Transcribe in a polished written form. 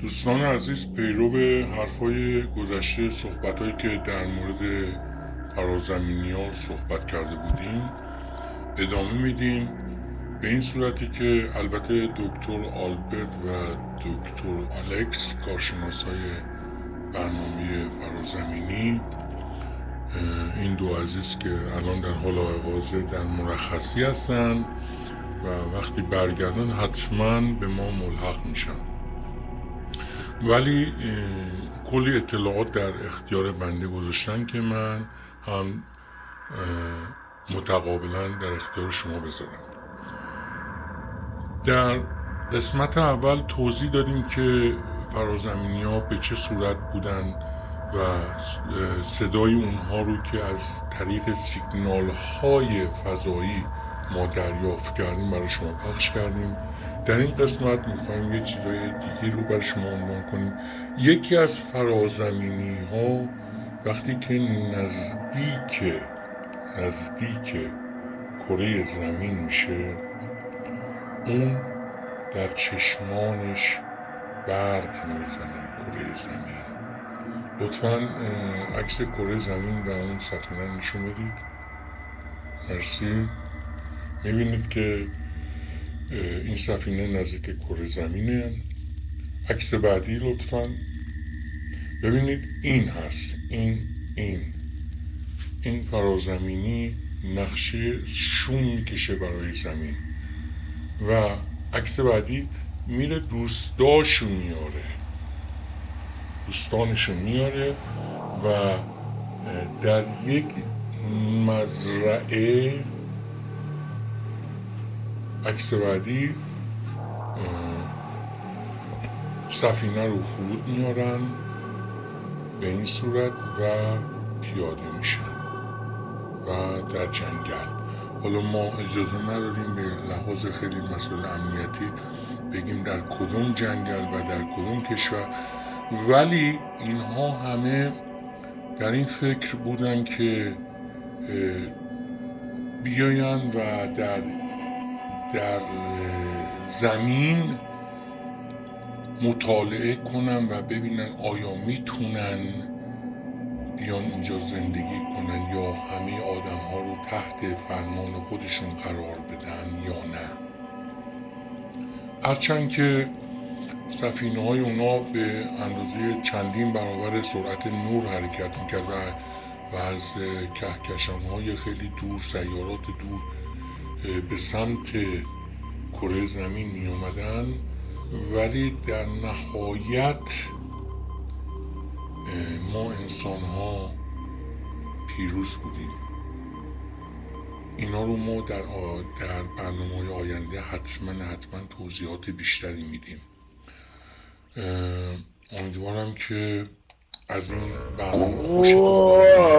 دوستان عزیز، پیرو حرفای گذشته صحبتهایی که در مورد فرازمینی ها صحبت کرده بودیم ادامه میدیم، به این صورتی که البته دکتر آلبرت و دکتر الکس کارشناسای برنامه فرازمینی، این دو عزیز که الان در حال حاضر در مرخصی هستن و وقتی برگردن حتما به ما ملحق میشن، ولی کلی اطلاعات در اختیار بنده گذاشتن که من هم متقابلا در اختیار شما بذارم. در قسمت اول توضیح دادیم که فرازمینی ها به چه صورت بودن و صدای اونها رو که از طریق سیگنال های فضایی ما دریافت کردیم برای شما پخش کردیم. در این قسمت میخوایم یه چیزای دیگه رو برای شما عنوان کنیم. یکی از فرازمینی ها وقتی که نزدیک کره زمین میشه، اون در چشمانش برق میزنه کره زمین. لطفاً عکس کره زمین و اون سفینه نشون بدید. مرسی. میبینید که این سفینه نزدیک کره زمینه. عکس بعدی لطفاً. ببینید این هست، این فرازمینی نقشه شوم میکشه برای زمین و عکس بعدی میره دوستانشو میاره و در یک مزرعه، عکس بعدی، سفینه رو فرود میارن به این صورت و پیاده میشن و در جنگل. حالا ما اجازه نداریم به لحاظ خیلی مسئله امنیتی بگیم در کدوم جنگل و در کدوم کشور، ولی اینها همه در این فکر بودن که بیاین و در زمین مطالعه کنن و ببینن آیا میتونن بیان اینجا زندگی کنن یا همه آدم ها رو تحت فرمان خودشون قرار بدن یا نه. هرچند که سفینه های اونا به اندازه چندین برابر سرعت نور حرکت میکرد و از کهکشان های خیلی دور، سیارات دور به سمت کره زمین می اومدن، ولی در نهایت ما انسان ها پیروز بودیم. اینا رو ما در برنامه‌های آینده حتما توضیحات بیشتری میدیم. امیدوارم که از این برنامه خوشتون بیاد.